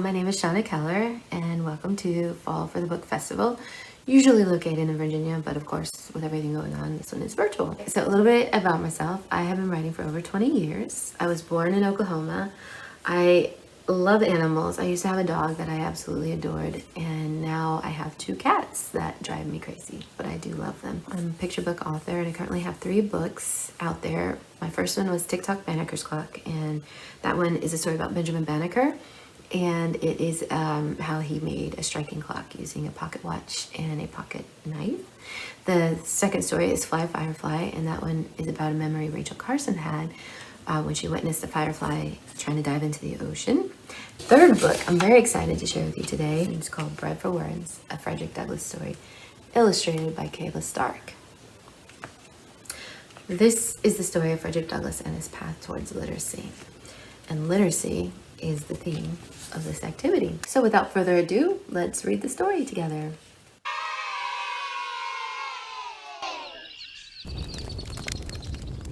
my name is Shana Keller, and welcome to Fall for the Book Festival, usually located in Virginia, but of course, with everything going on, this one is virtual. So a little bit about myself. I have been writing for over 20 years. I was born in Oklahoma. I love animals. I used to have a dog that I absolutely adored, and now I have 2 cats that drive me crazy, but I do love them. I'm a picture book author, and I currently have 3 books out there. My first one was Ticktock, Banneker's Clock, and that one is a story about Benjamin Banneker, and it is how he made a striking clock using a pocket watch and a pocket knife. The second story is Fly Firefly, and that one is about a memory Rachel Carson had when she witnessed a firefly trying to dive into the ocean. Third book I'm very excited to share with you today. It's called Bread for Words, a Frederick Douglass Story, illustrated by Kayla Stark. This is the story of Frederick Douglass and his path towards literacy. And literacy is the theme of this activity. So without further ado, let's read the story together.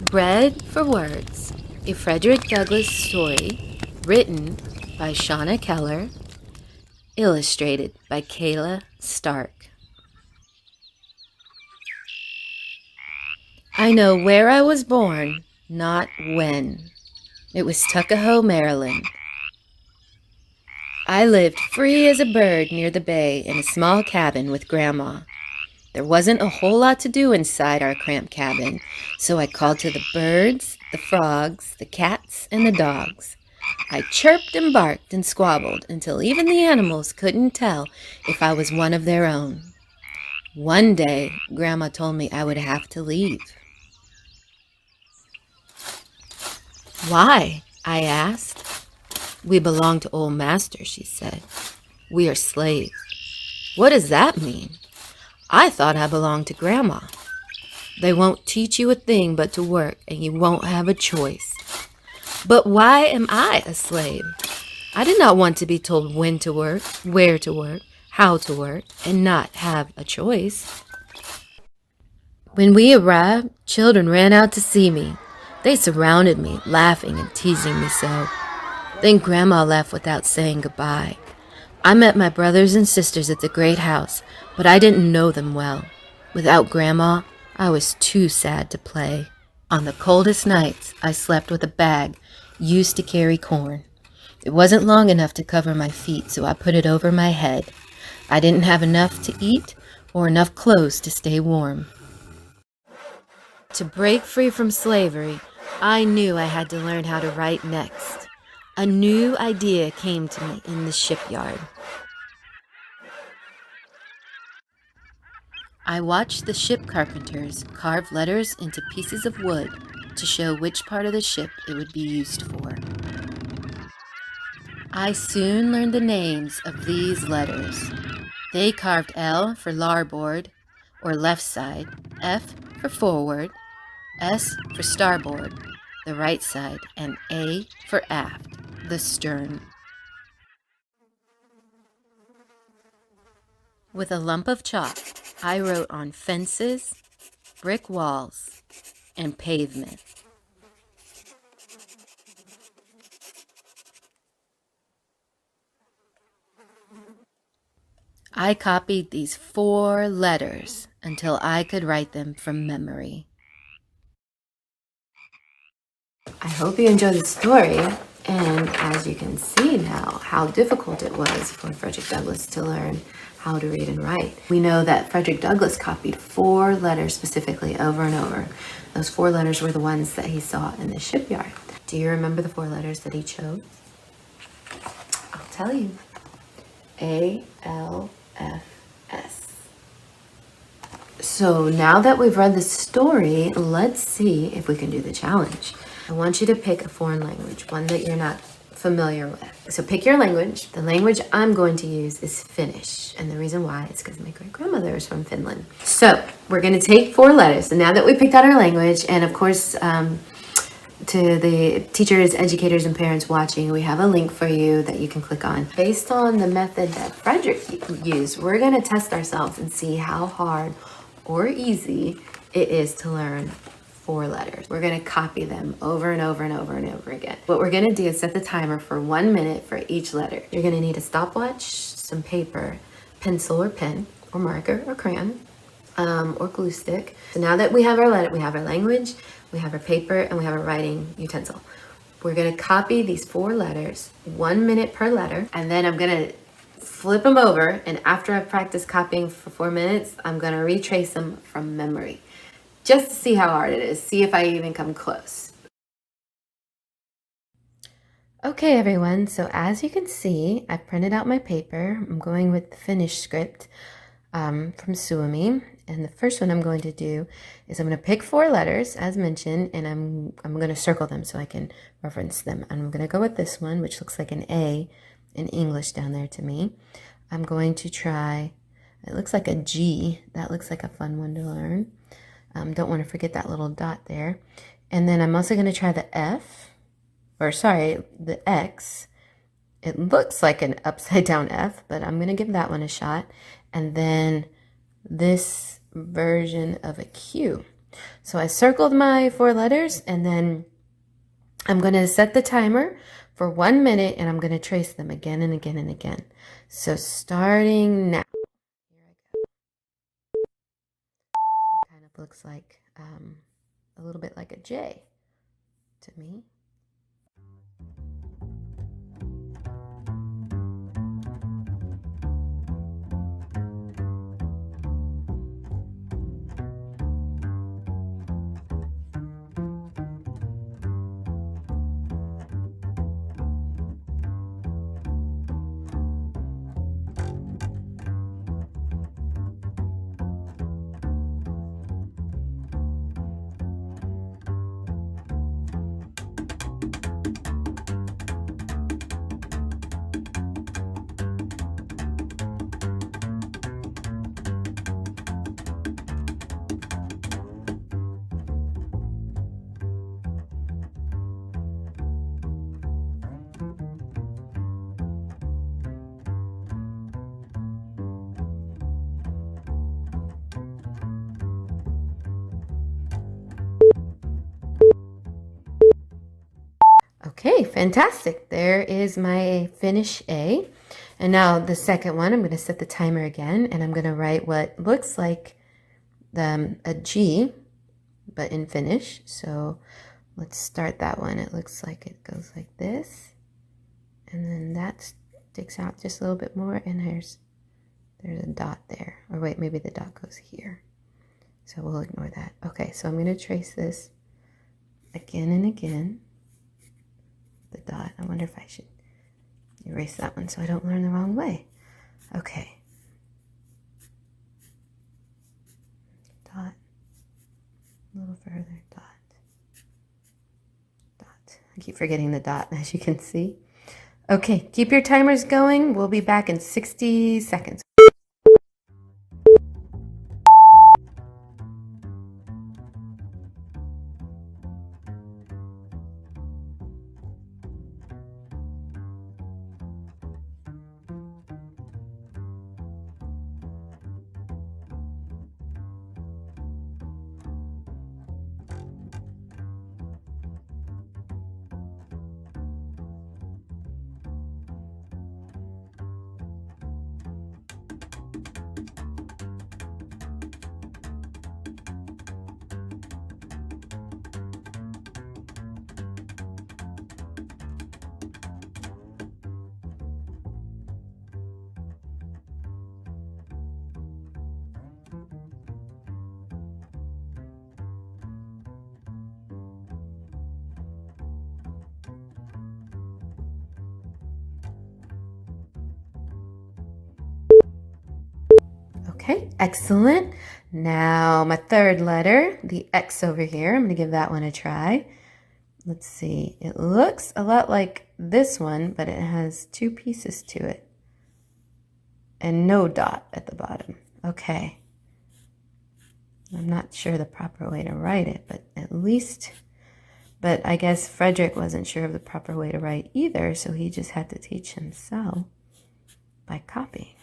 Bread for Words, a Frederick Douglass story written by Shana Keller, illustrated by Kayla Stark. I know where I was born, not when. It was Tuckahoe, Maryland. I lived free as a bird near the bay in a small cabin with Grandma. There wasn't a whole lot to do inside our cramped cabin, so I called to the birds, the frogs, the cats, and the dogs. I chirped and barked and squabbled until even the animals couldn't tell if I was one of their own. One day, Grandma told me I would have to leave. Why? I asked. We belong to old master, she said. We are slaves. What does that mean? I thought I belonged to Grandma. They won't teach you a thing but to work, and you won't have a choice. But why am I a slave? I did not want to be told when to work, where to work, how to work, and not have a choice. When we arrived, children ran out to see me. They surrounded me, laughing and teasing me so. Then Grandma left without saying goodbye. I met my brothers and sisters at the great house, but I didn't know them well. Without Grandma, I was too sad to play. On the coldest nights, I slept with a bag used to carry corn. It wasn't long enough to cover my feet, so I put it over my head. I didn't have enough to eat or enough clothes to stay warm. To break free from slavery, I knew I had to learn how to write next. A new idea came to me in the shipyard. I watched the ship carpenters carve letters into pieces of wood to show which part of the ship it would be used for. I soon learned the names of these letters. They carved L for larboard, or left side, F for forward, S for starboard, the right side, and A for aft, the stern. With a lump of chalk, I wrote on fences, brick walls, and pavement. I copied these 4 letters until I could write them from memory. I hope you enjoyed the story, and as you can see now, how difficult it was for Frederick Douglass to learn how to read and write. We know that Frederick Douglass copied 4 letters specifically over and over. Those 4 letters were the ones that he saw in the shipyard. Do you remember the 4 letters that he chose? I'll tell you. A-L-F-S. So now that we've read the story, let's see if we can do the challenge. I want you to pick a foreign language, one that you're not familiar with. So pick your language. The language I'm going to use is Finnish. And the reason why is because my great-grandmother is from Finland. So we're going to take 4 letters. And now that we picked out our language, and of course, to the teachers, educators, and parents watching, we have a link for you that you can click on. Based on the method that Frederick used, we're going to test ourselves and see how hard or easy it is to learn 4 letters. We're going to copy them over and over and over and over again. What we're going to do is set the timer for 1 minute for each letter. You're going to need a stopwatch, some paper, pencil or pen, or marker or crayon, or glue stick. So now that we have our letter, we have our language, we have our paper, and we have our writing utensil. We're going to copy these 4 letters, 1 minute per letter, and then I'm going to flip them over, and after I've practiced copying for 4 minutes, I'm going to retrace them from memory, just to see how hard it is, see if I even come close. Okay, everyone, so as you can see, I've printed out my paper. I'm going with the finished script from Suomi, and the first one I'm going to do is I'm going to pick 4 letters, as mentioned, and I'm going to circle them so I can reference them. And I'm going to go with this one, which looks like an A in English down there to me. I'm going to try, it looks like a G. That looks like a fun one to learn. Don't want to forget that little dot there. And then I'm also going to try the the X. It looks like an upside down F, but I'm going to give that one a shot. And then this version of a Q. So I circled my 4 letters, and then I'm going to set the timer for 1 minute, and I'm going to trace them again and again and again. So starting now. Here I go. This one kind of looks like a little bit like a J to me. Okay, fantastic. There is my finish A. And now the second one, I'm going to set the timer again, and I'm going to write what looks like a G, but in Finnish. So let's start that one. It looks like it goes like this. And then that sticks out just a little bit more, and there's a dot there. Or wait, maybe the dot goes here. So we'll ignore that. Okay, so I'm going to trace this again and again. The dot. I wonder if I should erase that one so I don't learn the wrong way. Okay. Dot. A little further. Dot. Dot. I keep forgetting the dot, as you can see. Okay, keep your timers going. We'll be back in 60 seconds. Okay, excellent. Now my third letter, the X over here, I'm going to give that one a try. Let's see, it looks a lot like this one, but it has 2 pieces to it and no dot at the bottom. Okay, I'm not sure the proper way to write it, but I guess Frederick wasn't sure of the proper way to write either, so he just had to teach himself by copying.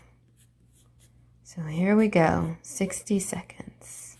So here we go, 60 seconds.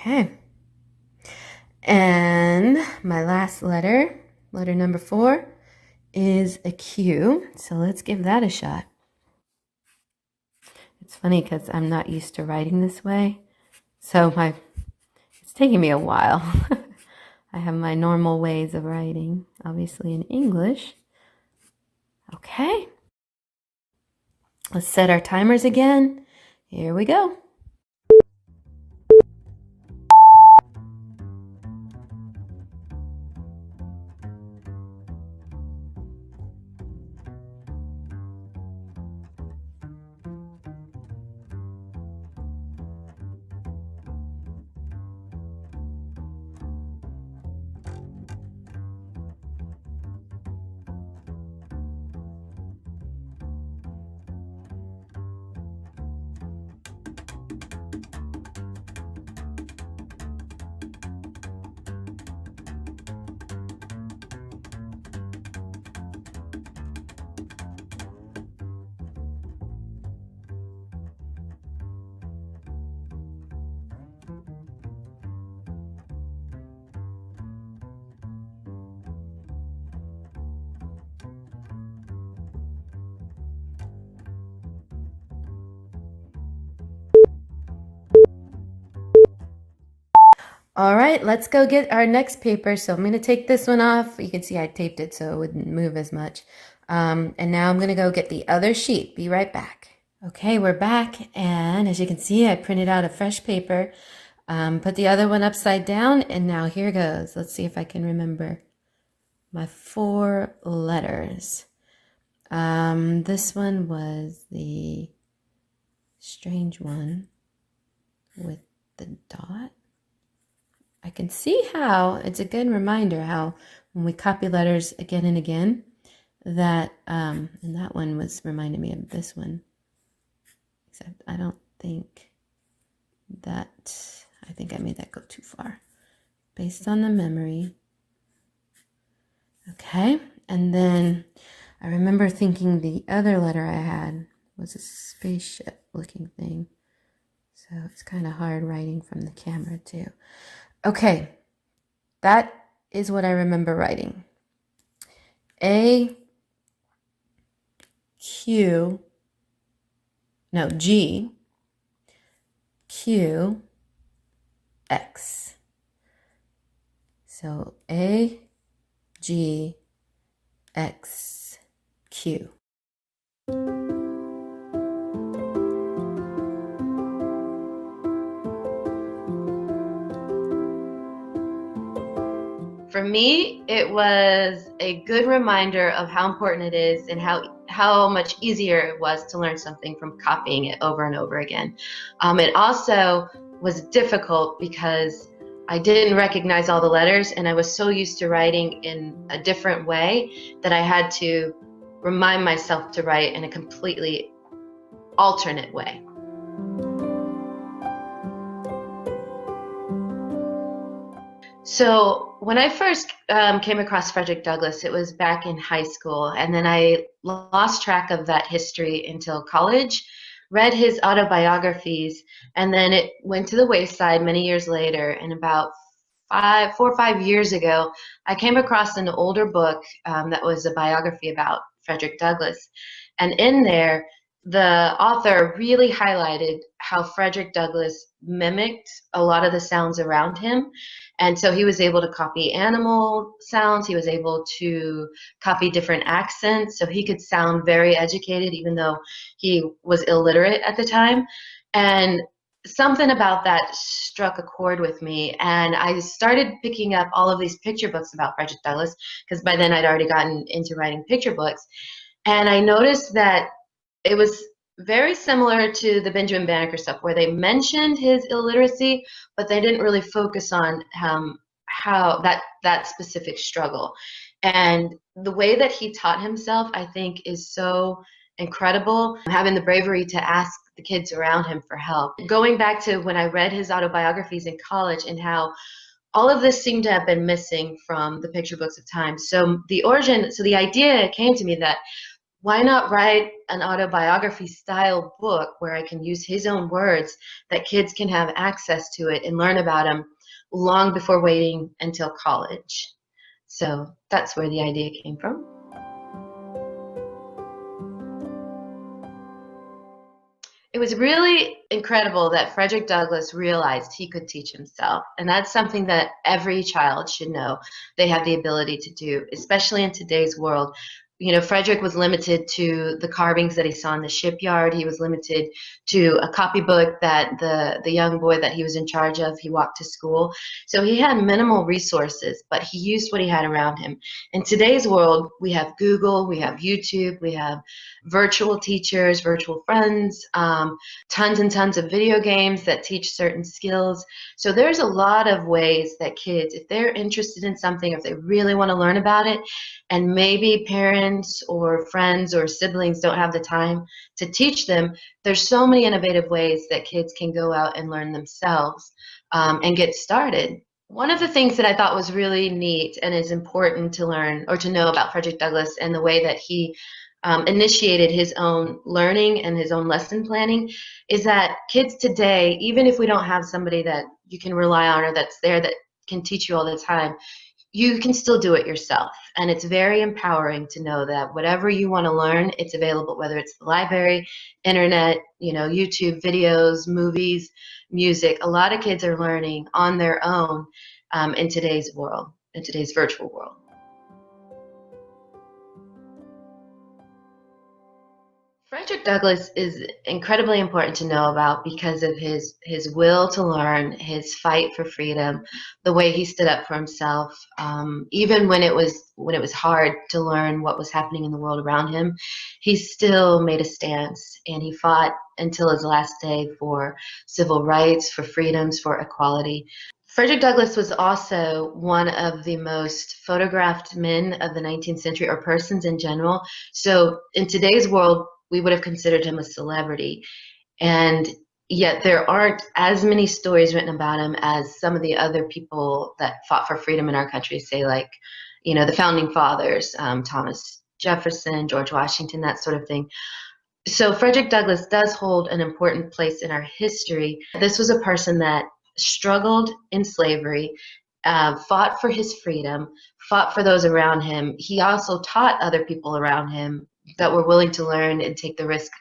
Okay. And my last letter, letter number 4, is a Q. So let's give that a shot. It's funny because I'm not used to writing this way. So it's taking me a while. I have my normal ways of writing, obviously in English. Okay. Let's set our timers again. Here we go. All right, let's go get our next paper. So I'm going to take this one off. You can see I taped it so it wouldn't move as much. And now I'm going to go get the other sheet. Be right back. Okay, we're back. And as you can see, I printed out a fresh paper, put the other one upside down, and now here goes. Let's see if I can remember my 4 letters. This one was the strange one with the dot. I can see how it's a good reminder how when we copy letters again and again, that and that one was reminding me of this one, except I don't think that, I think I made that go too far based on the memory. Okay, and then I remember thinking the other letter I had was a spaceship looking thing, so it's kind of hard writing from the camera too. Okay, that is what I remember writing. G, Q, X. So A, G, X, Q. For me, it was a good reminder of how important it is and how much easier it was to learn something from copying it over and over again. It also was difficult because I didn't recognize all the letters, and I was so used to writing in a different way that I had to remind myself to write in a completely alternate way. So when I first came across Frederick Douglass, it was back in high school, and then I lost track of that history until college, read his autobiographies, and then it went to the wayside many years later. And about 4 or 5 years ago, I came across an older book that was a biography about Frederick Douglass. And in there, the author really highlighted how Frederick Douglass mimicked a lot of the sounds around him. And so he was able to copy animal sounds. He was able to copy different accents. So he could sound very educated, even though he was illiterate at the time. And something about that struck a chord with me. And I started picking up all of these picture books about Frederick Douglass, because by then I'd already gotten into writing picture books. And I noticed that it was very similar to the Benjamin Banneker stuff, where they mentioned his illiteracy, but they didn't really focus on how that specific struggle. And the way that he taught himself, I think, is so incredible. Having the bravery to ask the kids around him for help. Going back to when I read his autobiographies in college and how all of this seemed to have been missing from the picture books of time. So the idea came to me that why not write an autobiography style book where I can use his own words that kids can have access to it and learn about him long before waiting until college? So that's where the idea came from. It was really incredible that Frederick Douglass realized he could teach himself. And that's something that every child should know they have the ability to do, especially in today's world. You know, Frederick was limited to the carvings that he saw in the shipyard. He was limited to a copybook that the young boy that he was in charge of, he walked to school. So he had minimal resources, but he used what he had around him. In today's world, we have Google, we have YouTube, we have virtual teachers, virtual friends, tons and tons of video games that teach certain skills. So there's a lot of ways that kids, if they're interested in something, if they really want to learn about it, and maybe parents or friends or siblings don't have the time to teach them, there's so many innovative ways that kids can go out and learn themselves and get started. One of the things that I thought was really neat and is important to learn or to know about Frederick Douglass and the way that he initiated his own learning and his own lesson planning is that kids today, even if we don't have somebody that you can rely on or that's there that can teach you all the time, you can still do it yourself. And it's very empowering to know that whatever you want to learn, it's available, whether it's the library, internet, YouTube videos, movies, music. A lot of kids are learning on their own in today's world, in today's virtual world. Frederick Douglass is incredibly important to know about because of his will to learn, his fight for freedom, the way he stood up for himself, even when it was hard to learn what was happening in the world around him, he still made a stance and he fought until his last day for civil rights, for freedoms, for equality. Frederick Douglass was also one of the most photographed men of the 19th century, or persons in general. So in today's world, we would have considered him a celebrity. And yet there aren't as many stories written about him as some of the other people that fought for freedom in our country, say like, the founding fathers, Thomas Jefferson, George Washington, that sort of thing. So Frederick Douglass does hold an important place in our history. This was a person that struggled in slavery, fought for his freedom, fought for those around him. He also taught other people around him that were willing to learn and take the risk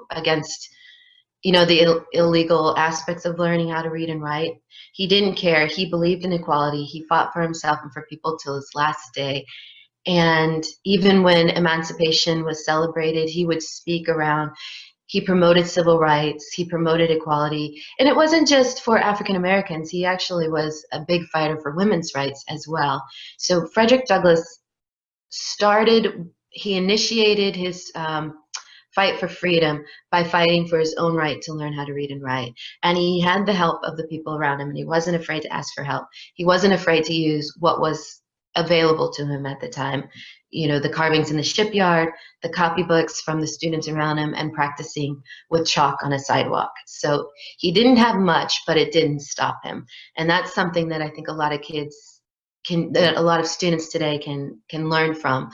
against, the illegal aspects of learning how to read and write. He didn't care. He believed in equality. He fought for himself and for people till his last day. And even when emancipation was celebrated, he would speak around. He promoted civil rights, he promoted equality, and it wasn't just for African Americans. He actually was a big fighter for women's rights as well. So Frederick Douglass he initiated his fight for freedom by fighting for his own right to learn how to read and write. And he had the help of the people around him, and he wasn't afraid to ask for help. He wasn't afraid to use what was available to him at the time. The carvings in the shipyard, the copybooks from the students around him, and practicing with chalk on a sidewalk. So he didn't have much, but it didn't stop him. And that's something that I think a lot of that a lot of students today can learn from,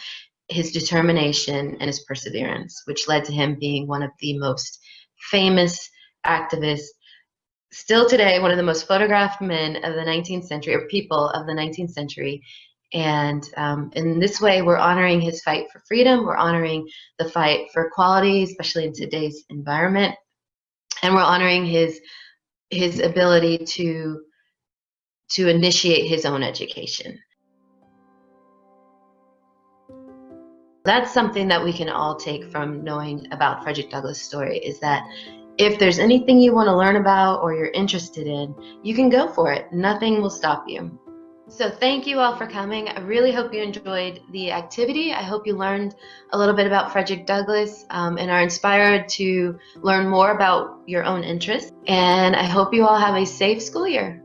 his determination and his perseverance, which led to him being one of the most famous activists, still today, one of the most photographed men of the 19th century, or people of the 19th century. And in this way, we're honoring his fight for freedom. We're honoring the fight for equality, especially in today's environment. And we're honoring his ability to initiate his own education. That's something that we can all take from knowing about Frederick Douglass' story, is that if there's anything you want to learn about or you're interested in, you can go for it. Nothing will stop you. So thank you all for coming. I really hope you enjoyed the activity. I hope you learned a little bit about Frederick Douglass and are inspired to learn more about your own interests. And I hope you all have a safe school year.